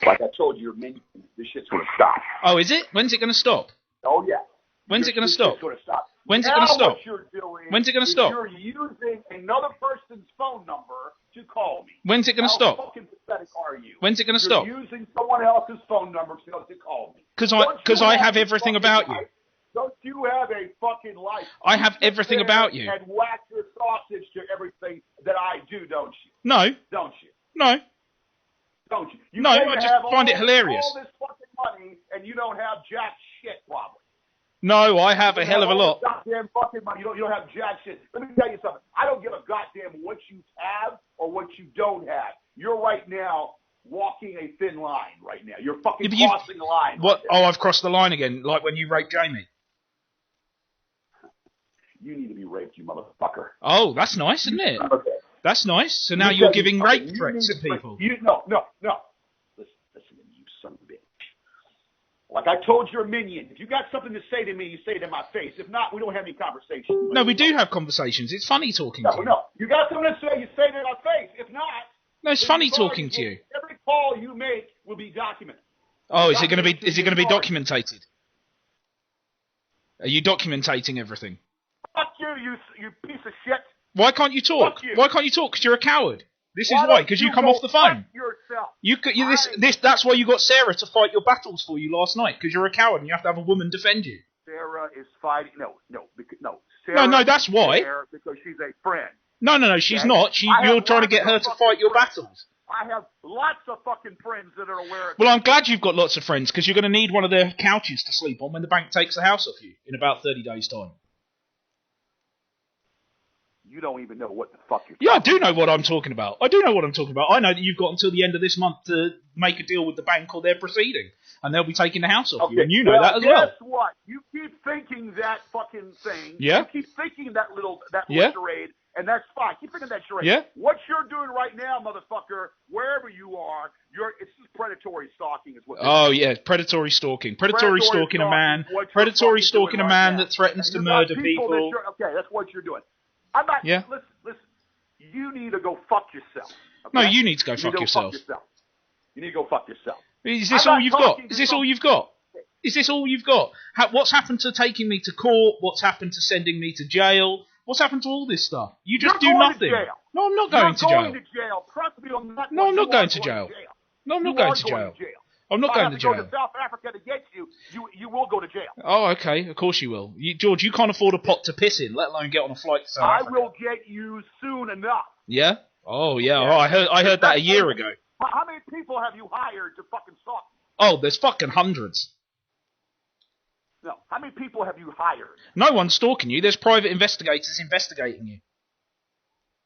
Like I told you, this shit's going to stop. Oh, is it? When's it going to stop? Oh, yeah. When's it going to stop? When's it Now going to stop? what you're doing When's it going to stop? You're using another person's phone number to call me. When's it going to stop? How fucking pathetic are you? When's it going to stop? You're using someone else's phone number to call me. Because I have everything about you. Don't you have a fucking life? I have everything about you. And whack your sausage to everything that I do, don't you? No. Don't you? No. Don't you? No, I just find it hilarious. All this fucking money, and you don't have jack shit, probably. No, I have a hell of a lot. Goddamn fucking money. You don't have jack shit. Let me tell you something. I don't give a goddamn what you have or what you don't have. You're right now walking a thin line right now. You're fucking crossing a line. What? Oh, I've crossed the line again, like when you raped Jamie. You need to be raped, you motherfucker. Oh, that's nice, isn't it? Okay. That's nice. So now you're giving rape threats to people. No. Listen to you, son of a bitch. Like I told your minion, if you got something to say to me, you say it in my face. If not, we don't have any conversations. No, we do have conversations. It's funny talking to you. No. You got something to say, you say it in my face. If not... No, it's funny talking to you. Every call you make will be documented. Oh, is it going to be documented? Are you documentating everything? Fuck you piece of shit. Why can't you talk? Fuck you. Why can't you talk? Because you're a coward. This is why. Because you come off the phone. Yourself. That's why you got Sarah to fight your battles for you last night. Because you're a coward and you have to have a woman defend you. Sarah is fighting. No. Sarah No. That's why. Because she's a friend. No. She's not. You're trying to get her to fight your battles. I have lots of fucking friends that are aware of Well, I'm glad you've got lots of friends because you're going to need one of their couches to sleep on when the bank takes the house off you in about 30 days' time. You don't even know what the fuck you're talking about. Yeah, I do know what I'm talking about. I know that you've got until the end of this month to make a deal with the bank or they're proceeding. And they'll be taking the house off you. And you know that as well. Guess what? You keep thinking that fucking thing. Yeah. You keep thinking that little Yeah. charade. And that's fine. Keep thinking that charade. Yeah. What you're doing right now, motherfucker, wherever you are, it's just predatory stalking is what. Oh yeah, predatory stalking. Predatory stalking a man. Predatory stalking a man that threatens to murder people. Okay, that's what you're doing. I'm not. Yeah. Listen. You need to go fuck yourself. Okay? No, you need to go fuck yourself. You need to go fuck yourself. Is this all you've got? Is this all you've got? Is this all you've got? What's happened to taking me to court? What's happened to sending me to jail? What's happened to all this stuff? You just do nothing. No, I'm not going to jail. You're going to jail. Trust me on that. No, I'm not going to jail. No, I'm not going to jail. I'm not going to jail. If I have to go to South Africa to get you, you will go to jail. Oh, okay. Of course you will. George, you can't afford a pot to piss in, let alone get on a flight to South Africa. I will get you soon enough. Yeah? Oh, yeah. Oh, I heard that a year ago. How many people have you hired to fucking stalk me? Oh, there's fucking hundreds. No. How many people have you hired? No one's stalking you. There's private investigators investigating you.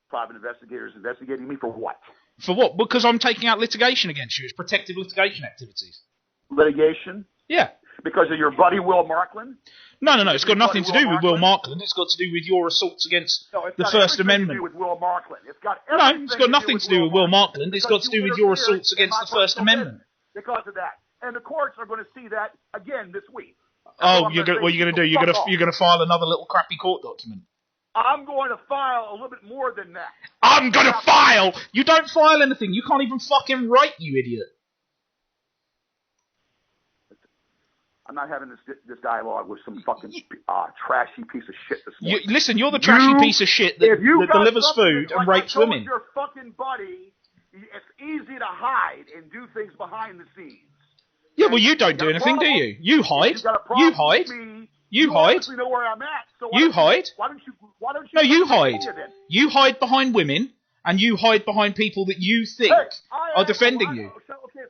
Private investigators investigating me for what? For what? Because I'm taking out litigation against you. It's protective litigation activities. Litigation? Yeah. Because of your buddy Will Markland? No. It's got nothing to do with Will Markland. It's got to do with your assaults against the First Amendment. It's got everything to do with Will Markland. It's got nothing to do with Will Markland. It's got to do with your assaults against the First Amendment. Because of that. And the courts are going to see that again this week. Oh, what are you going to do? You're going to file another little crappy court document. I'm going to file a little bit more than that. I'm going to file! You don't file anything. You can't even fucking write, you idiot. I'm not having this dialogue with some fucking trashy piece of shit this morning. Listen, you're the trashy piece of shit that delivers food and rapes women. Your fucking buddy, it's easy to hide and do things behind the scenes. Yeah, well, you don't do anything, do you? You hide. You hide. You hide. You know where I'm at. So you hide. Why don't you? No, you hide. You hide behind women, and you hide behind people that you think are defending you.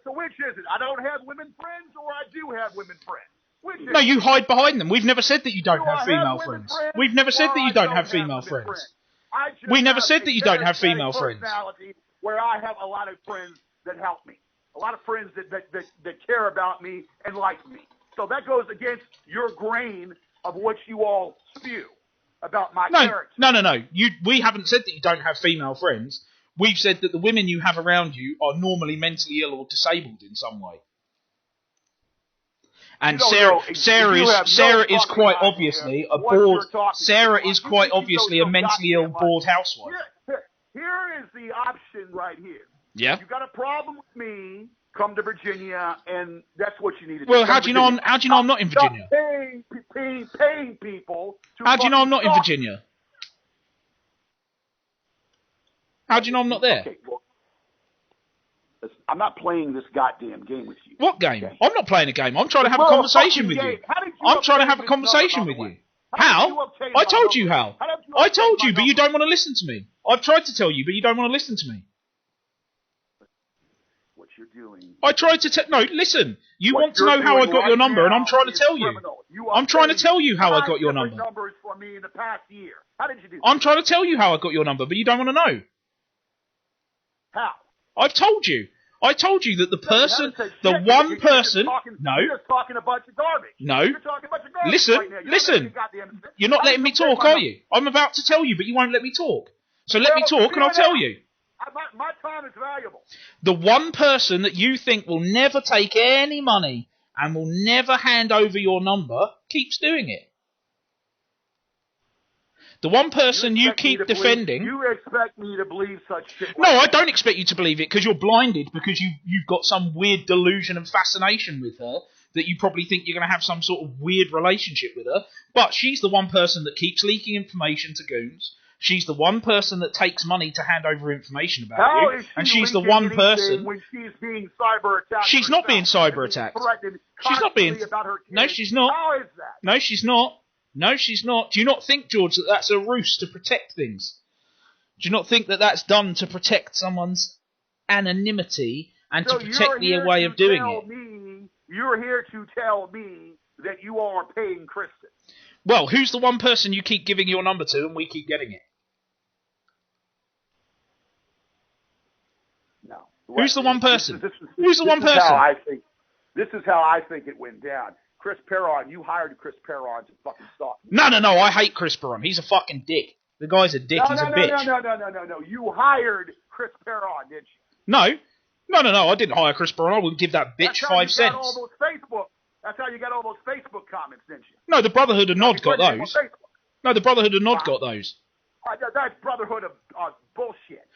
So which is it? I don't have women friends, or I do have women friends? No, you hide behind them. We've never said that you don't have female friends. We've never said that you don't have female friends. We never said that you don't have female friends. Where I have a lot of friends that help me. A lot of friends that care about me and like me. So that goes against your grain of what you all spew about my character. No. We haven't said that you don't have female friends. We've said that the women you have around you are normally mentally ill or disabled in some way. And Sarah is quite obviously a bored. Sarah is quite obviously a mentally ill, bored housewife. Here is the option right here. Yeah. You got a problem with me. come to Virginia, and that's what you need to do. Well, how do you know I'm not in Virginia? Paying people to How do you know I'm not in talk. Virginia? How do you know I'm not there? Okay, well, listen, I'm not playing this goddamn game with you. What game? Okay? I'm not playing a game. I'm trying to have a conversation with you. I'm trying to have a conversation with you. How? I told you how. I told you, but you don't want to listen to me. I've tried to tell you, but you don't want to listen to me. What you're doing. I tried to no, listen. You want to know how I got your number, and I'm trying to tell you. I'm trying to tell you how I got your number. Numbers for me in the past year. How did you do that? I'm trying to tell you how I got your number, but you don't want to know. How? I've told you. I told you that the person, the one person... No. You're just talking a bunch of garbage. No. You're talking a bunch of garbage Listen, right now. listen. You're not letting me talk, are you? I'm about to tell you, but you won't let me talk. So let me talk and I'll tell you. My time is valuable. The one person that you think will never take any money and will never hand over your number keeps doing it. The one person you keep defending... You expect me to believe such shit? No, I don't expect you to believe it because you're blinded because you've got some weird delusion and fascination with her that you probably think you're going to have some sort of weird relationship with her. But she's the one person that keeps leaking information to goons. She's the one person that takes money to hand over information about you. And she's the one person... When she's being cyber attacked. She's not being cyber attacked. She's not being... No, she's not. How is that? No, she's not. No, she's not. Do you not think, George, that that's a ruse to protect things? Do you not think that that's done to protect someone's anonymity and to protect the way of doing it? You're here to tell me that you are paying Kristen. Well, who's the one person you keep giving your number to and we keep getting it? No. Who's the one person? Who's the one person? This is how I think it went down. Chris Perron, you hired Chris Perron to fucking stalk me. No, I hate Chris Perron. He's a fucking dick. The guy's a dick. He's a bitch. No. You hired Chris Perron, didn't you? No. I didn't hire Chris Perron. I wouldn't give that bitch 5 cents. That's how you got all those Facebook comments, didn't you? No, the Brotherhood of Nod got those. No, the Brotherhood of Nod got those. That's Brotherhood of bullshit.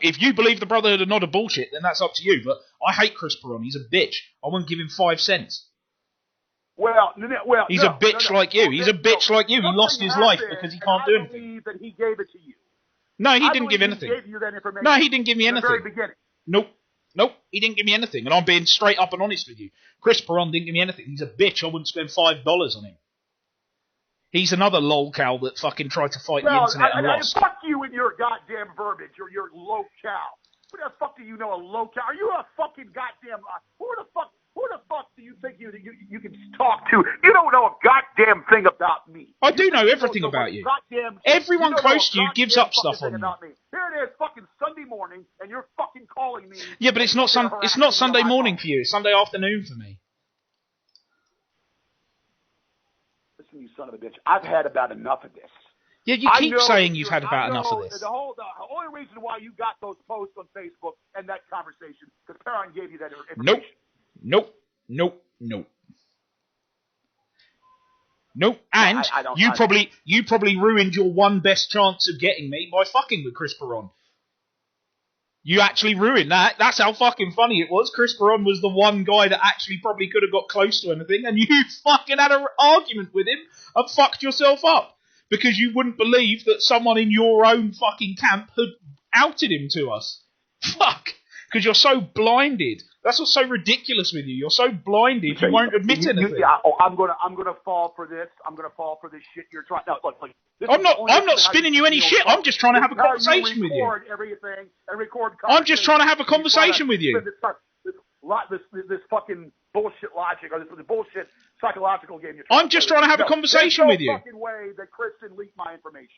If you believe the Brotherhood of Nod are bullshit, then that's up to you. But I hate Chris Perron. He's a bitch. I wouldn't give him 5 cents. He's a bitch like you. He's a bitch like you. He lost his life because he can't do anything. I believe that he gave it to you. No, he didn't give anything. No, he didn't give me anything. At the very beginning. Nope, he didn't give me anything. And I'm being straight up and honest with you. Chris Perron didn't give me anything. He's a bitch. I wouldn't spend $5 on him. He's another lolcow that fucking tried to fight the internet and lost. Fuck you and your goddamn verbiage or your lolcow. What the fuck do you know a lolcow? Are you a fucking goddamn... Who the fuck do you think you can talk to? You don't know a goddamn thing about me. I do know everything about you. Everyone close to you gives up stuff on you. Here it is, fucking Sunday morning, and you're fucking calling me. Yeah, but it's not Sunday morning for you. It's Sunday afternoon for me. Listen, you son of a bitch. I've had about enough of this. Yeah, you keep saying you've had about enough of this. The only reason why you got those posts on Facebook and that conversation, because Perron gave you that information. Nope. And you probably ruined your one best chance of getting me by fucking with Chris Perron. You actually ruined that. That's how fucking funny it was. Chris Perron was the one guy that actually probably could have got close to anything, and you fucking had an argument with him and fucked yourself up because you wouldn't believe that someone in your own fucking camp had outed him to us. Fuck. Because you're so blinded. That's what's so ridiculous with you. You're so blinded you won't admit anything. I'm gonna fall for this. I'm gonna fall for this shit you're trying. No, look. I'm not spinning you any shit. I'm just trying to have a conversation with you. Everything and record. I'm just trying to have a conversation with you. This fucking bullshit logic or this bullshit psychological game you're trying. I'm just trying to have a conversation with you. There's no fucking way that Kristen leaked my information.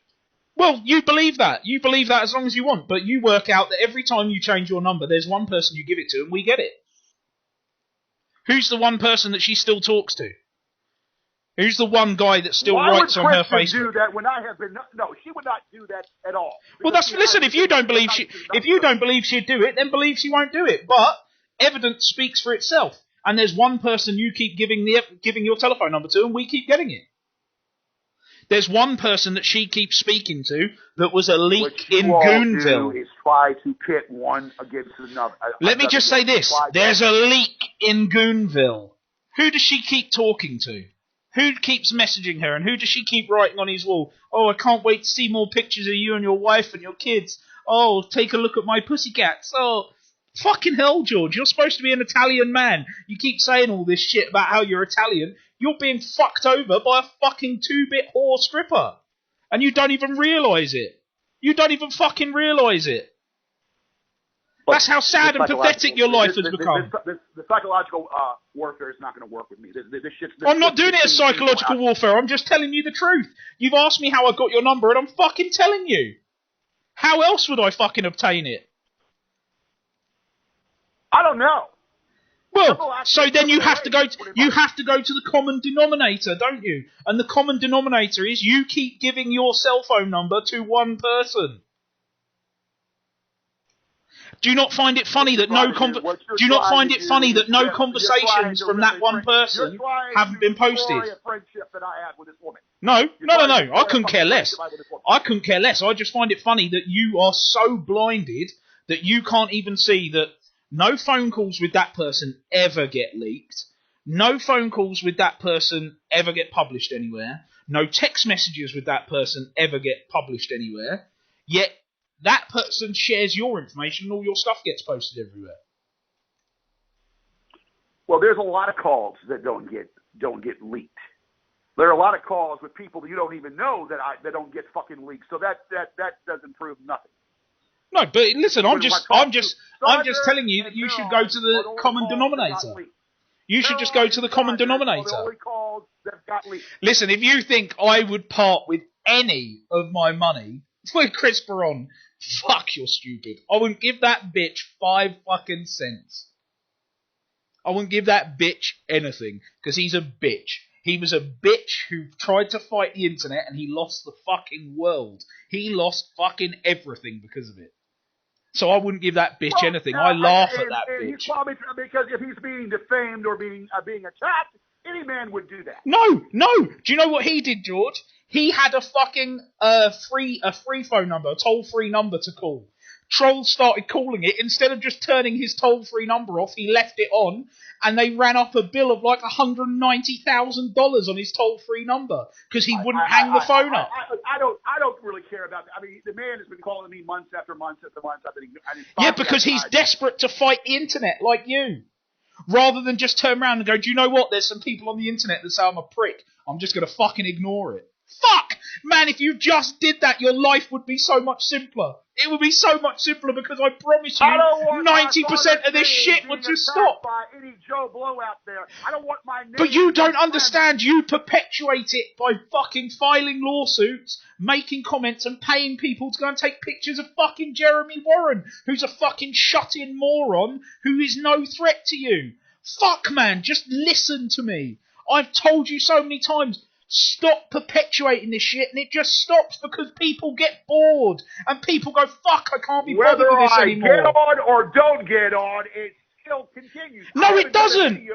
Well, you believe that. You believe that as long as you want. But you work out that every time you change your number, there's one person you give it to and we get it. Who's the one person that she still talks to? Who's the one guy that still writes on her Facebook? Why would Kristen do that when I have been... No, she would not do that at all. Well, listen, if you don't believe she'd do it, then believe she won't do it. But evidence speaks for itself. And there's one person you keep giving your telephone number to and we keep getting it. There's one person that she keeps speaking to that was a leak What you in all Goonville. do is try to pit one against another. Let me just say this. There's a leak in Goonville. Who does she keep talking to? Who keeps messaging her? And who does she keep writing on his wall? Oh, I can't wait to see more pictures of you and your wife and your kids. Oh, take a look at my pussycats. Oh, fucking hell, George. You're supposed to be an Italian man. You keep saying all this shit about how you're Italian. You're being fucked over by a fucking 2-bit whore stripper. And you don't even realise it. You don't even fucking realise it. But that's how sad and pathetic your life has become. The psychological warfare is not going to work with me. I'm not doing it as psychological warfare. I'm just telling you the truth. You've asked me how I got your number, and I'm fucking telling you. How else would I fucking obtain it? I don't know. Well, so then you have to go to the common denominator, don't you? And the common denominator is you keep giving your cell phone number to one person. Do you not find it funny that no conversations from that one person haven't been posted? No. I couldn't care less. I couldn't care less. I just find it funny that you are so blinded that you can't even see that no phone calls with that person ever get leaked. No phone calls with that person ever get published anywhere. No text messages with that person ever get published anywhere. Yet that person shares your information and all your stuff gets posted everywhere. Well, there's a lot of calls that don't get leaked. There are a lot of calls with people that you don't even know that don't get fucking leaked. So that doesn't prove nothing. No, but listen, I'm just telling you that you should go to the common denominator. You should just go to the common denominator. Listen, if you think I would part with any of my money with Chris Perron, fuck, you're stupid. I wouldn't give that bitch 5 fucking cents. I wouldn't give that bitch anything, because he's a bitch. He was a bitch who tried to fight the internet and he lost the fucking world. He lost fucking everything because of it. So I wouldn't give that bitch anything. I laugh at that bitch. He's probably, because if he's being defamed or being attacked, any man would do that. No. Do you know what he did, George? He had a fucking free phone number, a toll-free number to call. Trolls started calling it. Instead of just turning his toll-free number off, he left it on, and they ran up a bill of like $190,000 on his toll-free number because he wouldn't hang the phone up. I don't really care about that. I mean, the man has been calling me months after months after months. Yeah, because he's desperate to fight the internet like you. Rather than just turn around and go, do you know what? There's some people on the internet that say I'm a prick. I'm just going to fucking ignore it. Fuck! Man, if you just did that, your life would be so much simpler. It would be so much simpler because I promise you 90% of this shit would just stop. By any Joe Blow out there. I don't want my name. But you don't understand. You perpetuate it by fucking filing lawsuits, making comments and paying people to go and take pictures of fucking Jeremy Warren, who's a fucking shut-in moron who is no threat to you. Fuck, man, just listen to me. I've told you so many times. Stop perpetuating this shit, and it just stops because people get bored, and people go, fuck, I can't be bothered with this anymore. Whether I get on or don't get on, it still continues. No, it doesn't.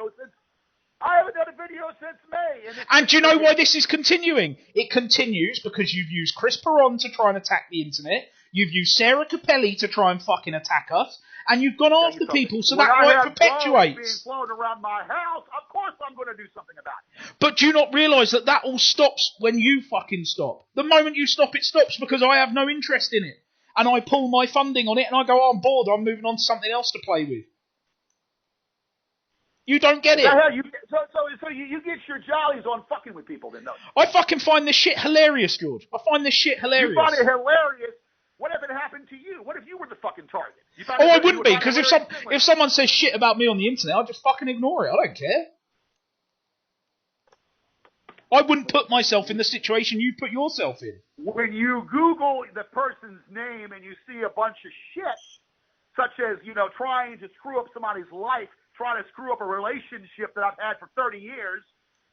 I haven't done a video since May. And do you know why this is continuing? It continues because you've used Chris Perron to try and attack the internet, you've used Sarah Capelli to try and fucking attack us, and you've gone after people, so that right perpetuates. Being flown around my house, of course I'm going to do something about it. But do you not realise that all stops when you fucking stop? The moment you stop, it stops because I have no interest in it. And I pull my funding on it and I go, oh, I'm bored, I'm moving on to something else to play with. You don't get it. So you get your jollies on fucking with people then, though. I fucking find this shit hilarious, George. I find this shit hilarious. You find it hilarious? What if it happened to you? What if you were the fucking target? Oh, I wouldn't be, because if someone says shit about me on the internet, I'll just fucking ignore it. I don't care. I wouldn't put myself in the situation you put yourself in. When you Google the person's name and you see a bunch of shit, such as, trying to screw up somebody's life, trying to screw up a relationship that I've had for 30 years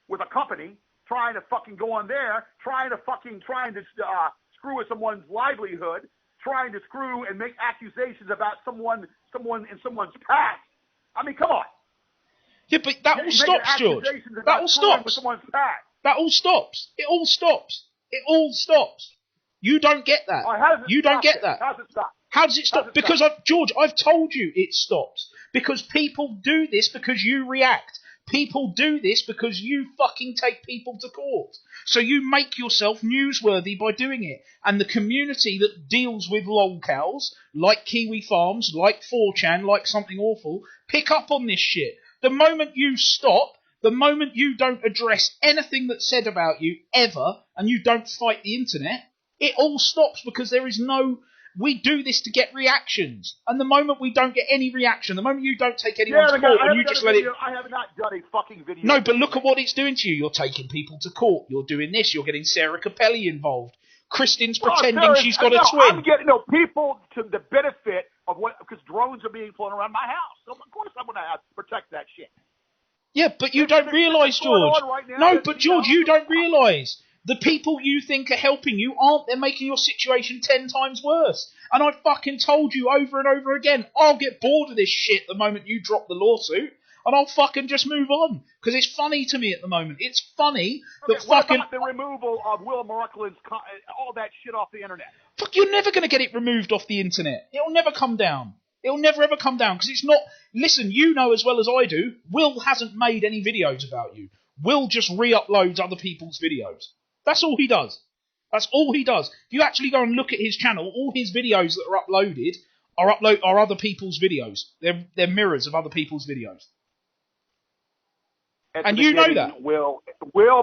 with a company, trying to fucking go on there, trying to screw with someone's livelihood, trying to screw and make accusations about someone in someone's past. I mean, come on. Yeah, but that all stops, George. That all stops. That all stops. It all stops. It all stops. You don't get that. You don't get that. How does it stop? How does it stop? Because, George, I've told you it stops. Because people do this because you react. People do this because you fucking take people to court. So you make yourself newsworthy by doing it. And the community that deals with lolcows, like Kiwi Farms, like 4chan, like Something Awful, pick up on this shit. The moment you stop, the moment you don't address anything that's said about you ever, and you don't fight the internet, it all stops because there is no... We do this to get reactions. And the moment we don't get any reaction, the moment you don't take anyone to court and you just let it... I have not done a fucking video. No, but look at what it's doing to you. You're taking people to court. You're doing this. You're getting Sarah Capelli involved. Kristin's pretending she's got a twin. I'm getting people to the benefit of what... Because drones are being flown around my house. So of course I'm going to have to protect that shit. Yeah, but you don't realise, George. No, but George, you don't realise. The people you think are helping you aren't. They're making your situation 10 times worse. And I fucking told you over and over again, I'll get bored of this shit the moment you drop the lawsuit, and I'll fucking just move on. Because it's funny to me at the moment. It's funny that fucking... What about the removal of Will Markland's, all that shit off the internet? Fuck, you're never going to get it removed off the internet. It'll never come down. It'll never ever come down, because it's not... Listen, you know as well as I do, Will hasn't made any videos about you. Will just re-uploads other people's videos. That's all he does. That's all he does. If you actually go and look at his channel, all his videos that are uploaded are other people's videos. They're mirrors of other people's videos. And you know that. Will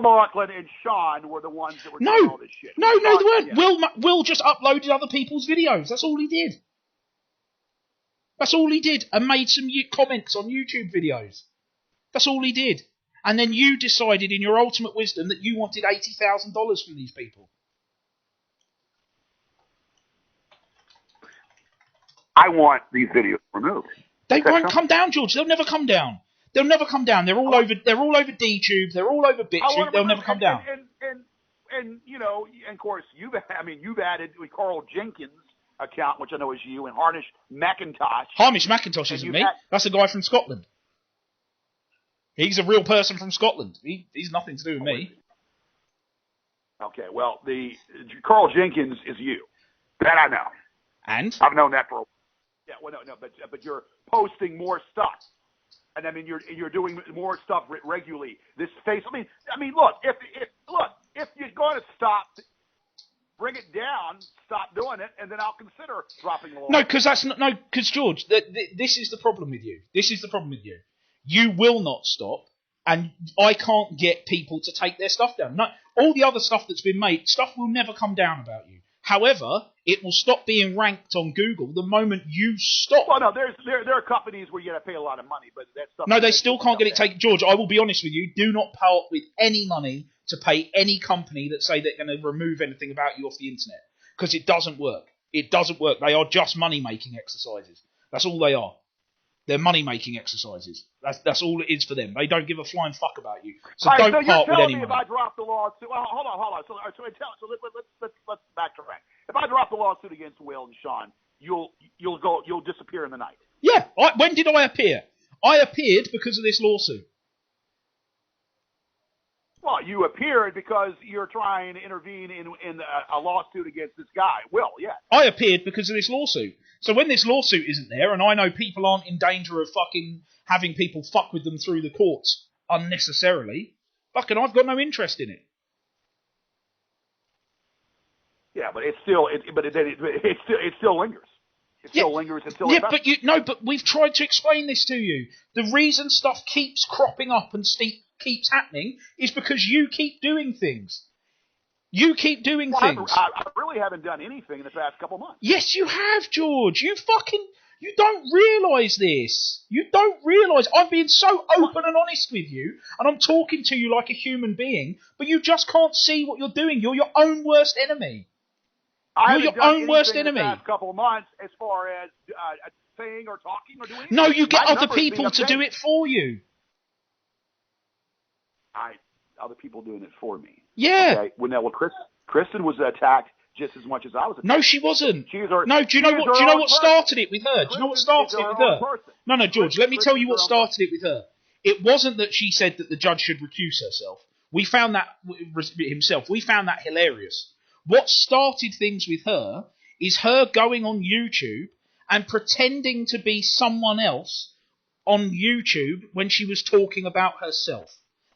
Markland and Sean were the ones that were doing all this shit. No, they weren't. Yeah. Will just uploaded other people's videos. That's all he did. That's all he did. And made some comments on YouTube videos. That's all he did. And then you decided in your ultimate wisdom that you wanted $80,000 from these people. I want these videos removed. They won't come down, George. They'll never come down. They'll never come down. They're all over DTube. They're all over BitTube. They'll never come down. And you know, and of course, you've added with Carl Jenkins' account, which I know is you, and Hamish McIntosh. Hamish McIntosh isn't me. That's a guy from Scotland. He's a real person from Scotland. He's nothing to do with me. Okay, well, the Carl Jenkins is you. That I know. And? I've known that for a while. Yeah, well, no, but you're posting more stuff. And I mean, you're doing more stuff regularly. This face, I mean, look, if you're going to stop, bring it down, stop doing it, and then I'll consider dropping the law. No, because George, this is the problem with you. This is the problem with you. You will not stop, and I can't get people to take their stuff down. No, all the other stuff that's been made, stuff will never come down about you. However, it will stop being ranked on Google the moment you stop. Well, no, there are companies where you got to pay a lot of money, but that stuff... No, they still can't get it taken. George, I will be honest with you, do not pay up with any money to pay any company that say they're going to remove anything about you off the internet, because it doesn't work. It doesn't work. They are just money-making exercises. That's all they are. They're money-making exercises. That's all it is for them. They don't give a flying fuck about you. So right, don't part with anyone. If I drop the lawsuit, hold on. So let's backtrack. If I drop the lawsuit against Will and Sean, you'll disappear in the night. Yeah. When did I appear? I appeared because of this lawsuit. Well, you appeared because you're trying to intervene in a lawsuit against this guy, Will. Yeah. I appeared because of this lawsuit. So when this lawsuit isn't there, and I know people aren't in danger of fucking having people fuck with them through the courts unnecessarily, fucking I've got no interest in it. Yeah, but it still lingers. It still lingers until but we've tried to explain this to you. The reason stuff keeps cropping up and keeps happening is because you keep doing things. You keep doing things. I really haven't done anything in the past couple months. Yes, you have, George. You don't realise this. You don't realise. I'm being so open and honest with you, and I'm talking to you like a human being, but you just can't see what you're doing. You're your own worst enemy. You're your own worst enemy. In the past couple of months, as far as saying or talking or doing anything. No, you get other people to do it for you. Other people doing it for me. Yeah. Okay. Well, Kristen was attacked just as much as I was attacked. No, she wasn't. Do you know what started it with her? Do you know what started it with her? No, George, let me tell you what started it with her. It wasn't that she said that the judge should recuse herself, We found that himself. We found that hilarious. What started things with her is her going on YouTube and pretending to be someone else on YouTube when she was talking about herself.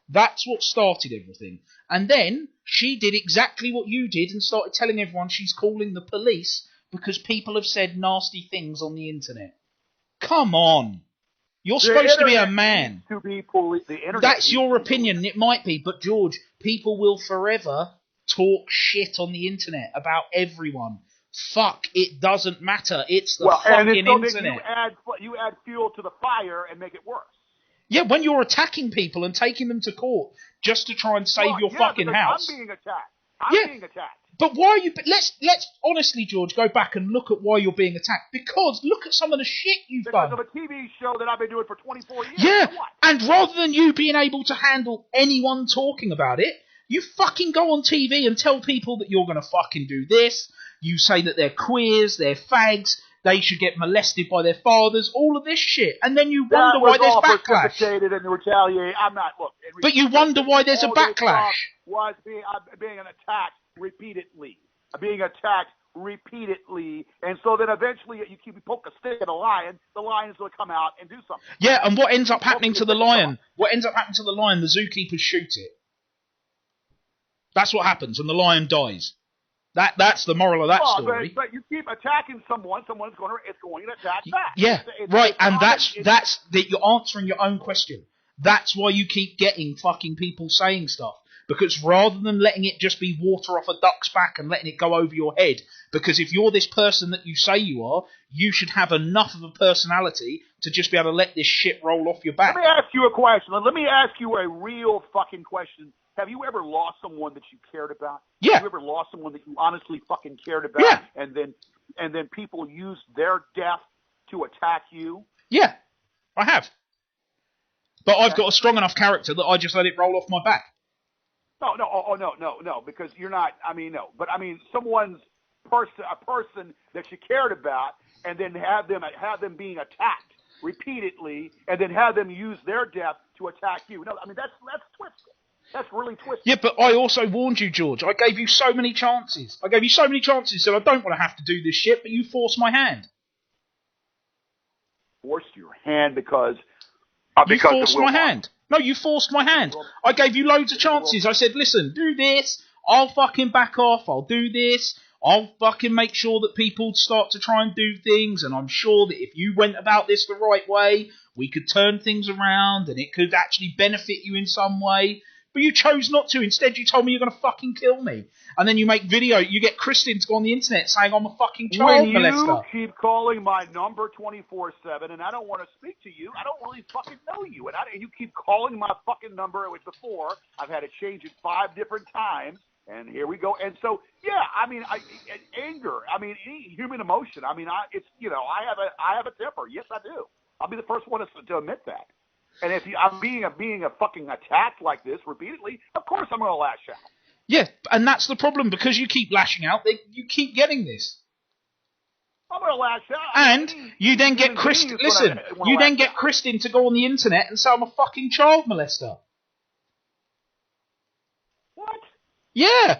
That's what started everything. And then she did exactly what you did and started telling everyone she's calling the police because people have said nasty things on the internet. Come on. You're supposed to be a man. That's your opinion. It might be. But, George, people will forever talk shit on the internet about everyone. Fuck, it doesn't matter. It's the fucking internet. You add fuel to the fire and make it worse. Yeah, when you're attacking people and taking them to court just to try and save your fucking house. I'm being attacked. I'm being attacked. But why are you... Let's honestly, George, go back and look at why you're being attacked. Because look at some of the shit you've done. Because of a TV show that I've been doing for 24 years. Yeah, and rather than you being able to handle anyone talking about it, you fucking go on TV and tell people that you're going to fucking do this. You say that they're queers, they're fags, they should get molested by their fathers, all of this shit. And then you wonder why there's backlash. And retaliate. I'm not, look. But you wonder why there's a backlash. Was being attacked repeatedly. Being attacked repeatedly. And so then eventually you poke a stick at a lion, the lion's going to come out and do something. Yeah, and what ends up happening to the lion? What ends up happening to the lion? The zookeepers shoot it. That's what happens, and the lion dies. That's the moral of that story. But you keep attacking someone, it's going to attack back. Yeah, right, and that's that you're answering your own question. That's why you keep getting fucking people saying stuff. Because rather than letting it just be water off a duck's back and letting it go over your head, because if you're this person that you say you are, you should have enough of a personality to just be able to let this shit roll off your back. Let me ask you a question. Let me ask you a real fucking question. Have you ever lost someone that you cared about? Yeah. Have you ever lost someone that you honestly fucking cared about? Yeah. And then people use their death to attack you? Yeah, I have. But I've got a strong enough character that I just let it roll off my back. No, because you're not, no. But, a person that you cared about, and then have them being attacked repeatedly, and then have them use their death to attack you. No, that's twisted. That's really twisted. Yeah, but I also warned you, George. I gave you so many chances. Said I don't want to have to do this shit, but you forced my hand. Forced your hand because you forced my hand. No, you forced my hand. I gave you loads of chances. I said, listen, do this. I'll fucking back off. I'll do this. I'll fucking make sure that people start to try and do things. And I'm sure that if you went about this the right way, we could turn things around and it could actually benefit you in some way. But you chose not to. Instead, you told me you're going to fucking kill me. And then you make video. You get Kristen to go on the internet saying I'm a fucking child molester. When you keep calling my number 24/7 and I don't want to speak to you, I don't really fucking know you. And you keep calling my fucking number. It was before. I've had to change it 5 different times. And here we go. And so, yeah, anger. Any human emotion. I have a temper. Yes, I do. I'll be the first one to admit that. And if I'm being a fucking attacked like this repeatedly, of course I'm going to lash out. Yeah, and that's the problem. Because you keep lashing out, you keep getting this. I'm going to lash out. And you then get Kristen. Listen, you then get Kristen to go on the internet and say I'm a fucking child molester. What? Yeah.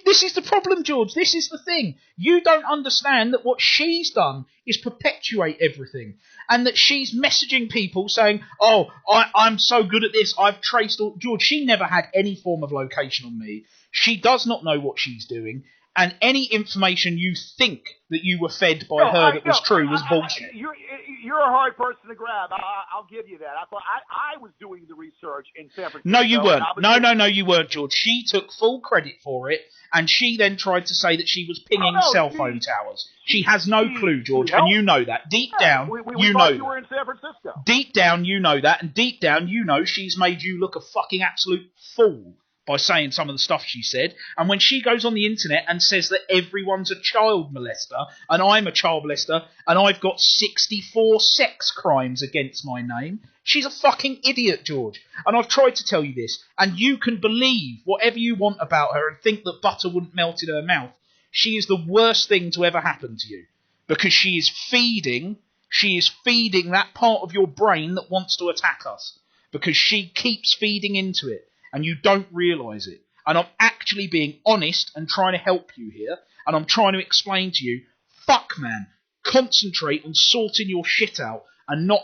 This is the problem, George. This is the thing. You don't understand that what she's done is perpetuate everything. And that she's messaging people saying, oh, I'm so good at this. I've traced all... George, she never had any form of location on me. She does not know what she's doing. And any information you think that you were fed by her that was true was bullshit. You're a hard person to grab. I'll give you that. I was doing the research in San Francisco. No, you weren't. No, you weren't, George. She took full credit for it, and she then tried to say that she was pinging cell phone towers. She has no clue, George, and you know that. Deep down, you know you were in San Francisco. Deep down, you know that, and deep down, you know she's made you look a fucking absolute fool by saying some of the stuff she said. And when she goes on the internet and says that everyone's a child molester, and I'm a child molester, and I've got 64 sex crimes against my name, she's a fucking idiot, George. And I've tried to tell you this, and you can believe whatever you want about her and think that butter wouldn't melt in her mouth. She is the worst thing to ever happen to you. Because she is feeding that part of your brain that wants to attack us. Because she keeps feeding into it. and you don't realise it. And I'm actually being honest and trying to help you here, and I'm trying to explain to you, fuck man, concentrate on sorting your shit out, and not...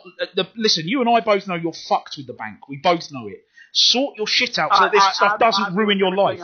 listen, you and I both know you're fucked with the bank. We both know it. Sort your shit out so that this stuff doesn't ruin your life.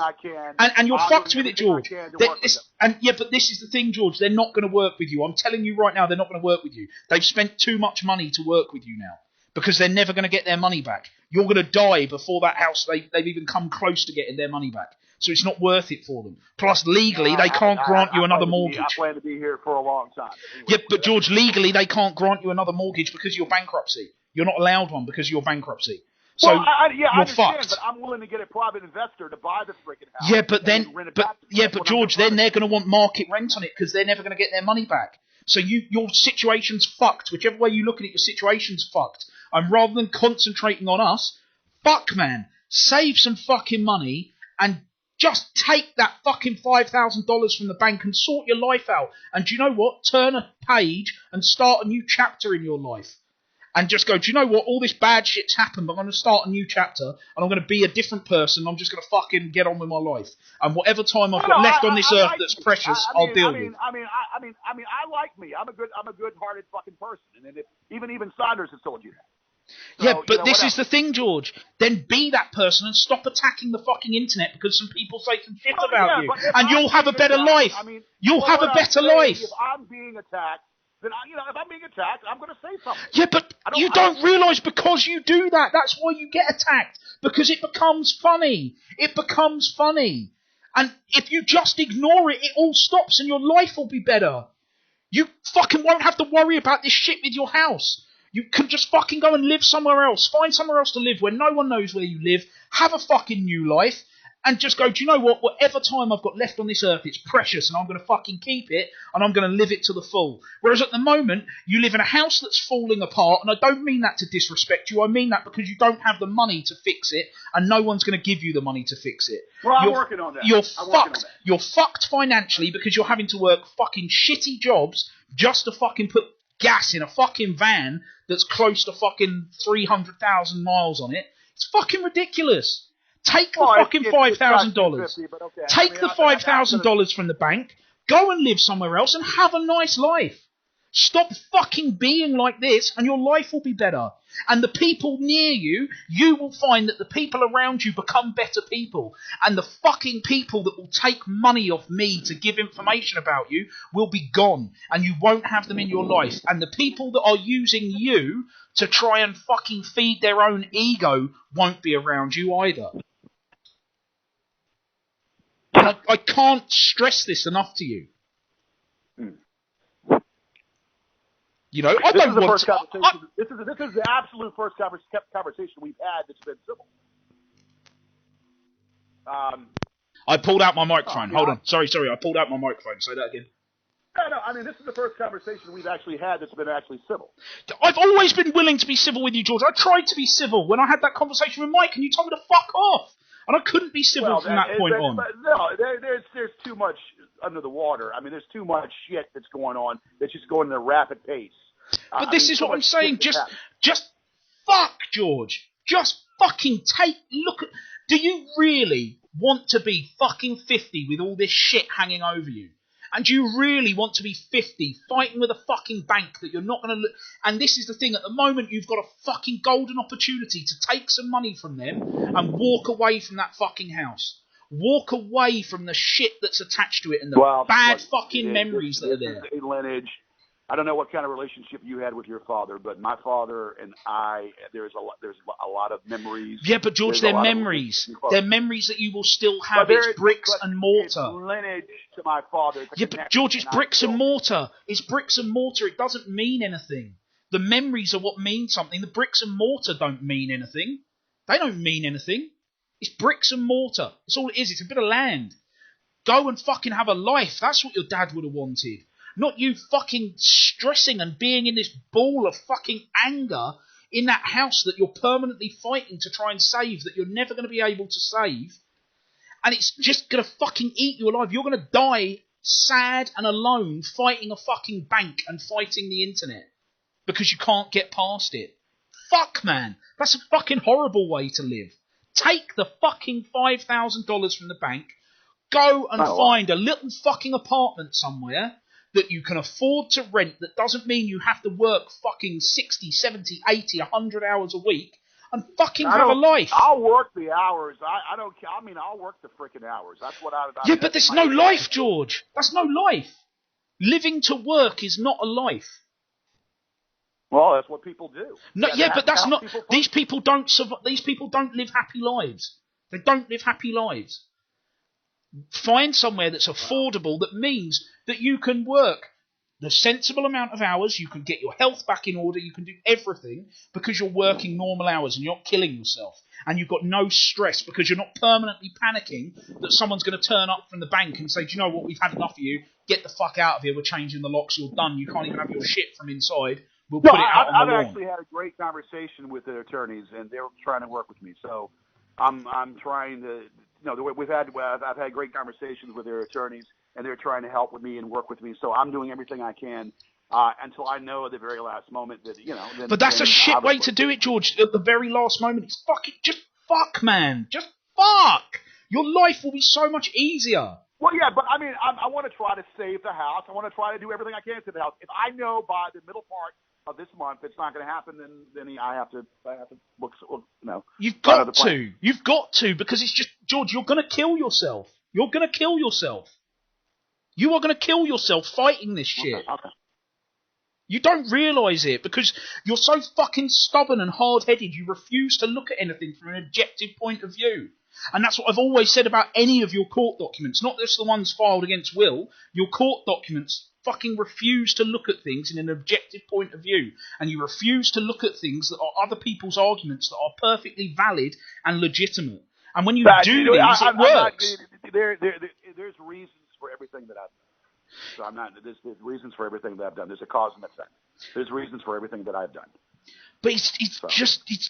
And you're fucked with it, George. But this is the thing, George. They're not going to work with you. I'm telling you right now, they're not going to work with you. They've spent too much money to work with you now because they're never going to get their money back. You're going to die before that house they've even come close to getting their money back. So it's not worth it for them. Plus, legally, they can't grant you another mortgage. I plan to be here for a long time. Anyway, yeah, but George, legally, they can't grant you another mortgage because of your bankruptcy. You're not allowed one because of your bankruptcy. So I you're understand, fucked. but I'm willing to get a private investor to buy the freaking house. Yeah, but George, then they're going to want market rent on it because they're never going to get their money back. So your situation's fucked. Whichever way you look at it, your situation's fucked. And rather than concentrating on us, fuck man, save some fucking money and just take that fucking $5,000 from the bank and sort your life out. And do you know what? Turn a page and start a new chapter in your life. And just go, do you know what? All this bad shit's happened, but I'm going to start a new chapter, and I'm going to be a different person. I'm just going to fucking get on with my life. And whatever time I've got left on this earth that's precious, I'll deal with. I like me. I'm a good-hearted fucking person. And even Saunders has told you that. So, yeah, but this is the thing, George. Then be that person and stop attacking the fucking internet because some people say some shit about you, and you'll have a better life. You'll have a better life. If I'm being attacked, then if I'm being attacked, I'm going to say something. Yeah, but you don't realise because you do that. That's why you get attacked. Because it becomes funny. It becomes funny. And if you just ignore it, it all stops and your life will be better. You fucking won't have to worry about this shit with your house. You can just fucking go and live somewhere else. Find somewhere else to live where no one knows where you live. Have a fucking new life. And just go, do you know what? Whatever time I've got left on this earth, it's precious, and I'm going to fucking keep it, and I'm going to live it to the full. Whereas at the moment, you live in a house that's falling apart, and I don't mean that to disrespect you. I mean that because you don't have the money to fix it, and no one's going to give you the money to fix it. Well, I'm working on that. You're fucked. You're fucked financially because you're having to work fucking shitty jobs just to fucking put gas in a fucking van that's close to fucking 300,000 miles on it. It's fucking ridiculous. Take the fucking $5,000. Take the $5,000 from the bank, go and live somewhere else and have a nice life. Stop fucking being like this and your life will be better. And the people near you, you will find that the people around you become better people. And the fucking people that will take money off me to give information about you will be gone. And you won't have them in your life. And the people that are using you to try and fucking feed their own ego won't be around you either. And I can't stress this enough to you. You know, I don't want to... This is the absolute first conversation we've had that's been civil. I pulled out my microphone. Hold on. Sorry. I pulled out my microphone. Say that again. No, this is the first conversation we've actually had that's been actually civil. I've always been willing to be civil with you, George. I tried to be civil when I had that conversation with Mike, and you told me to fuck off. And I couldn't be civil from that point on. No, there's too much under the water. I mean, there's too much shit that's going on that's just going at a rapid pace. But this is what I'm saying. Just fuck, George. Just fucking look at... Do you really want to be fucking 50 with all this shit hanging over you? And do you really want to be 50 fighting with a fucking bank that you're not going to look... And this is the thing, at the moment you've got a fucking golden opportunity to take some money from them and walk away from that fucking house. Walk away from the shit that's attached to it and the bad fucking memories that are there. A lineage. I don't know what kind of relationship you had with your father, but my father and I, there's a lot of memories. Yeah, but George, they're memories. They're memories that you will still have. It's bricks and mortar. It's lineage to my father. Yeah, but George, it's bricks and mortar. It's bricks and mortar. It doesn't mean anything. The memories are what mean something. The bricks and mortar don't mean anything. They don't mean anything. It's bricks and mortar. That's all it is. It's a bit of land. Go and fucking have a life. That's what your dad would have wanted. Not you fucking stressing and being in this ball of fucking anger in that house that you're permanently fighting to try and save, that you're never going to be able to save. And it's just going to fucking eat you alive. You're going to die sad and alone fighting a fucking bank and fighting the internet because you can't get past it. Fuck, man. That's a fucking horrible way to live. Take the fucking $5,000 from the bank, go and find a little fucking apartment somewhere that you can afford to rent that doesn't mean you have to work fucking 60, 70, 80, 100 hours a week and fucking have a life. I'll work the hours. I don't care. I mean, I'll work the freaking hours. That's what I Yeah, but there's no life, George. That's no life. Living to work is not a life. Well, that's what people do. No, yeah, but that's not. These people don't survive. These people don't live happy lives. They don't live happy lives. Find somewhere that's affordable that means that you can work the sensible amount of hours, you can get your health back in order, you can do everything because you're working normal hours and you're not killing yourself. And you've got no stress because you're not permanently panicking that someone's going to turn up from the bank and say, do you know what, we've had enough of you, get the fuck out of here, we're changing the locks, you're done, you can't even have your shit from inside, we'll put it out on the lawn. I've actually had a great conversation with the attorneys and they're trying to work with me. So I'm trying to, I've had great conversations with their attorneys and they're trying to help with me and work with me. So I'm doing everything I can until I know at the very last moment that, Then, but that's a shit way to do it, George. At the very last moment, it's just fuck, man. Just fuck. Your life will be so much easier. Well, yeah, but I mean, I want to try to save the house. I want to try to do everything I can to the house. If I know by the middle part of this month it's not going to happen, then I have to look. You've got to, because it's just, George, you're going to kill yourself. You're going to kill yourself. You are going to kill yourself fighting this shit. Okay. You don't realise it because you're so fucking stubborn and hard-headed. You refuse to look at anything from an objective point of view. And that's what I've always said about any of your court documents, not just the ones filed against Will. Your court documents fucking refuse to look at things in an objective point of view. And you refuse to look at things that are other people's arguments that are perfectly valid and legitimate. And when you do these, it works. There's reasons for everything that I've done. So I'm not. There's reasons for everything that I've done. There's a cause and effect. There's reasons for everything that I've done. But it's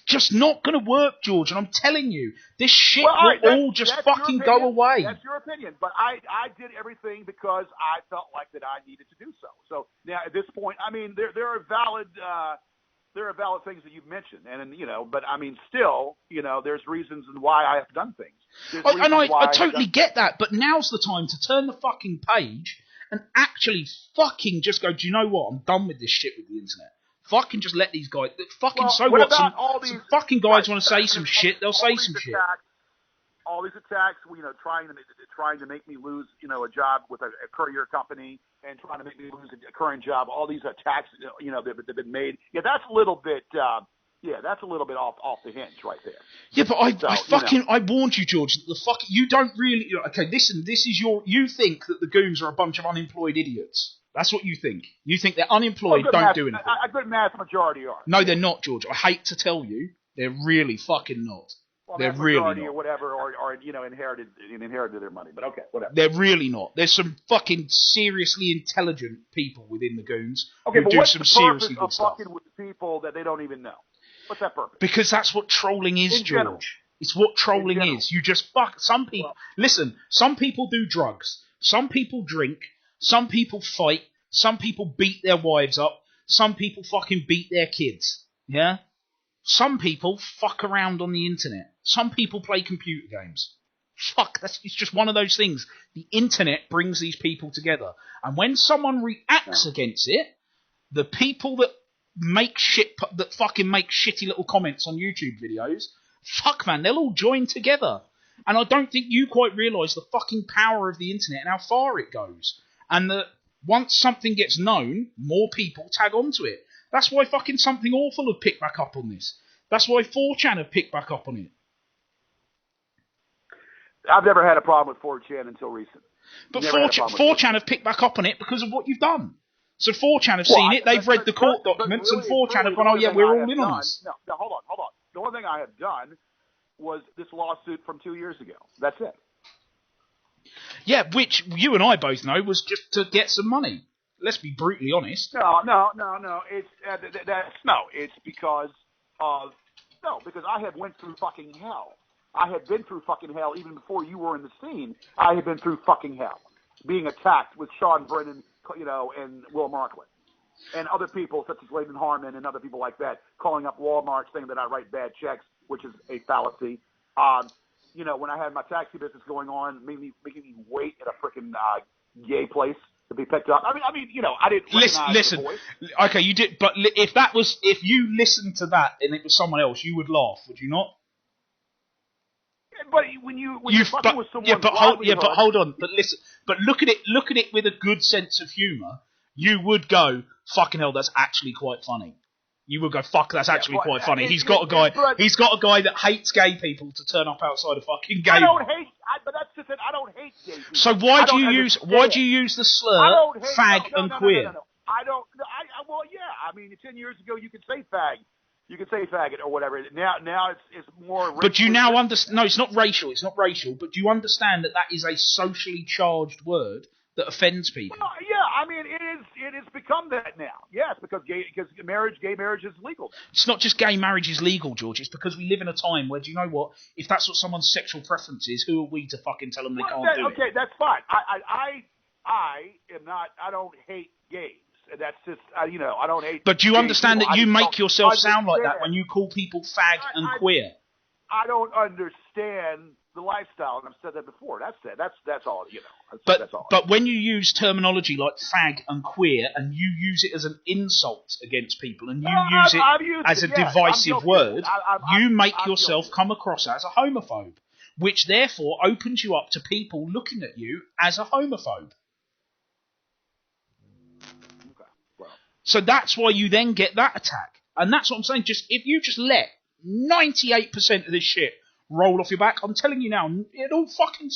just not going to work, George. And I'm telling you, this shit will all just fucking go away. That's your opinion. But I did everything because I felt like that I needed to do so. So now at this point, I mean, there are valid things that you've mentioned, and but I mean, still, there's reasons why I have done things. I totally get that. But now's the time to turn the fucking page and actually fucking just go, do you know what? I'm done with this shit with the internet. Fucking just let these guys. Fucking so what? Some fucking guys want to say some shit. They'll say some shit. All these attacks, trying to make me lose, a job with a courier company, and trying to make me lose a current job. All these attacks, they've been made. Yeah, that's a little bit. That's a little bit off the hinge right there. Yeah, but I warned you, George. You don't really. Okay, listen. This is you think that the goons are a bunch of unemployed idiots. That's what you think. You think they're unemployed, don't do anything. A good mass majority are. No, they're not, George. I hate to tell you, they're really fucking not. Well, they're really not. Or whatever, or inherited their money. But okay, whatever. They're really not. There's some fucking seriously intelligent people within the goons who do some seriously good stuff. Fucking with people that they don't even know? What's that purpose? Because that's what trolling is, George. General. It's what trolling is. You just fuck. Some people. Listen. Some people do drugs. Some people drink. Some people fight. Some people beat their wives up. Some people fucking beat their kids. Yeah? Some people fuck around on the internet. Some people play computer games. Fuck, it's just one of those things. The internet brings these people together. And when someone reacts against it, the people that fucking make shitty little comments on YouTube videos, fuck man, they'll all join together. And I don't think you quite realise the fucking power of the internet and how far it goes. And that once something gets known, more people tag onto it. That's why fucking Something Awful have picked back up on this. That's why 4chan have picked back up on it. I've never had a problem with 4chan until recent. But 4chan have picked back up on it because of what you've done. So 4chan have seen it, they've read the court documents, and 4chan have gone, oh yeah, we're all in on this. No, hold on. The only thing I have done was this lawsuit from 2 years ago. That's it. Yeah, which you and I both know was just to get some money. Let's be brutally honest. No. It's because I have went through fucking hell. I had been through fucking hell even before you were in the scene. I had been through fucking hell, being attacked with Sean Brennan, and Will Markland, and other people such as Layden Harmon and other people like that, calling up Walmart saying that I write bad checks, which is a fallacy. You know, when I had my taxi business going on, making me wait at a freaking gay place to be picked up. I mean, you know, I didn't recognize the voice. Okay, you did, but if you listened to that and it was someone else, you would laugh, would you not? But when you're fucking with someone, but hold on, but listen, but look at it with a good sense of humour. You would go, fucking hell, that's actually quite funny. You would go, fuck, that's actually quite funny. He's got a guy that hates gay people to turn up outside a fucking gay bar. But that's just it. I don't hate gay people. So why do you use the slur fag and queer? No. Well, yeah. I mean, 10 years ago you could say fag. You could say faggot or whatever. Now it's more racial. But you now understand. No, it's not racial. It's not racial. But do you understand that is a socially charged word that offends people? Well, yeah, I mean, it is become that now. Yes, because gay marriage is legal. It's not just gay marriage is legal, George. It's because we live in a time where, do you know what? If that's what someone's sexual preference is, who are we to fucking tell them they can't do it? Okay, that's fine. I am not. I don't hate gays. That's just, you know, I don't hate. But do you understand that you make yourself sound like that when you call people fag and queer? I don't understand the lifestyle, and I've said that before. That's all, you know. That's all. But when you use terminology like fag and queer, and you use it as an insult against people, and you use it as a divisive word, you make yourself come across as a homophobe, which therefore opens you up to people looking at you as a homophobe. So that's why you then get that attack. And that's what I'm saying. If you just let 98% of this shit roll off your back, I'm telling you now, it all fucking...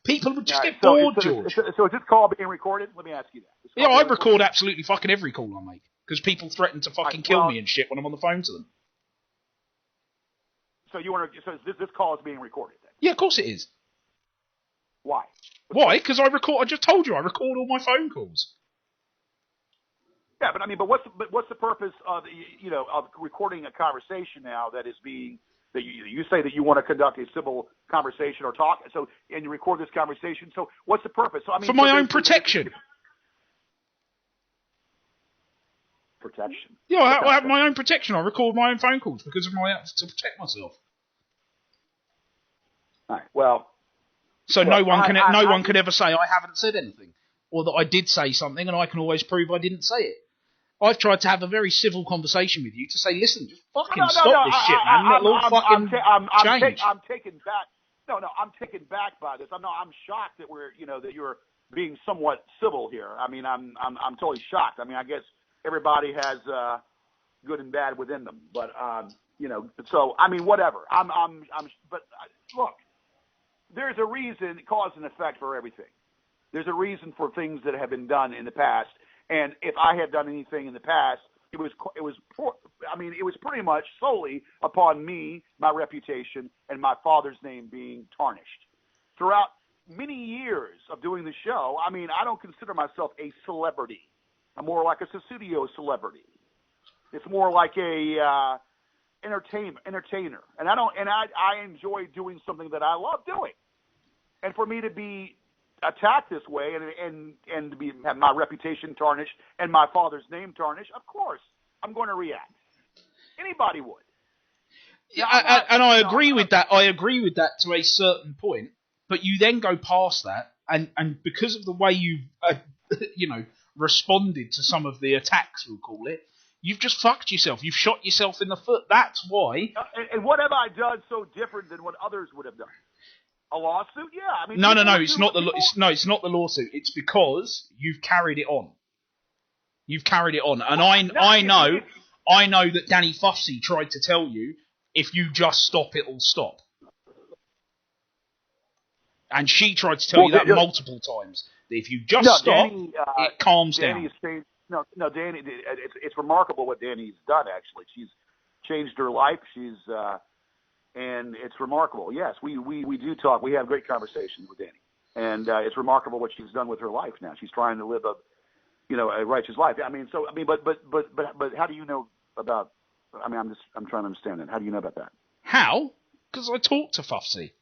People would just get bored, George. So is this call being recorded? Let me ask you that. Yeah, I record absolutely fucking every call I make. Because people threaten to fucking kill me and shit when I'm on the phone to them. So this call is being recorded then? Yeah, of course it is. Why? Why? Because I just told you, I record all my phone calls. Yeah, but I mean, what's the purpose of of recording a conversation now that is being that you say that you want to conduct a civil conversation or talk, and you record this conversation. So what's the purpose? So I mean, for my own protection. Protection. Yeah, I have my own protection. I record my own phone calls because of to protect myself. All right. Well. So no one can ever say I haven't said anything, or that I did say something, and I can always prove I didn't say it. I've tried to have a very civil conversation with you to say, listen, just fucking stop this shit, man. I'm taken back. I'm taken back by this. I'm shocked that that you're being somewhat civil here. I mean, I'm totally shocked. I mean, I guess everybody has good and bad within them, but so I mean, whatever. But look, there's a reason, cause and effect for everything. There's a reason for things that have been done in the past. And if I had done anything in the past, it was pretty much solely upon me, my reputation, and my father's name being tarnished. Throughout many years of doing the show, I mean, I don't consider myself a celebrity. I'm more like a studio celebrity. It's more like a entertainer, and I enjoy doing something that I love doing, and for me to be attacked this way and to have my reputation tarnished and my father's name tarnished, of course I'm going to react. Anybody would. Yeah, I agree with that. I agree with that to a certain point, but you then go past that, and because of the way you responded to some of the attacks, we'll call it, you've just fucked yourself. You've shot yourself in the foot. That's why. And what have I done so different than what others would have done? A lawsuit? Yeah, I mean. No. It's not the lawsuit. It's because you've carried it on. You've carried it on, and I know that Danny Fussy tried to tell you, if you just stop, it'll stop. And she tried to tell you that multiple times. That if you just stop, Danny, it calms down. Danny. It's remarkable what Danny's done. Actually, she's changed her life. And it's remarkable. Yes, we do talk. We have great conversations with Danny, and it's remarkable what she's done with her life now. She's trying to live a righteous life. But how do you know about? I mean, I'm trying to understand that. How do you know about that? How? Because I talked to Fussy.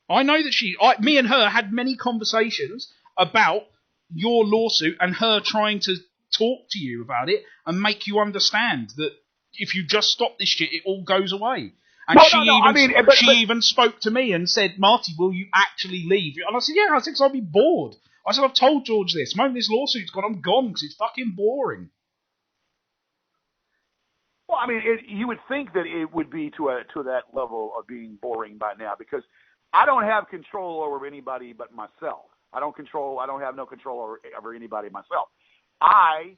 I know that me and her had many conversations about your lawsuit and her trying to talk to you about it and make you understand that if you just stop this shit, it all goes away. And well, she no, even I mean, but, she even spoke to me and said, "Marty, will you actually leave?" And I said, "Yeah, I think so. I'll be bored." I said, "I've told George this. The moment this lawsuit's gone, I'm gone because it's fucking boring." well, I mean, you would think that it would be to that level of being boring by now, because I don't have control over anybody but myself. I don't have no control over anybody myself. I,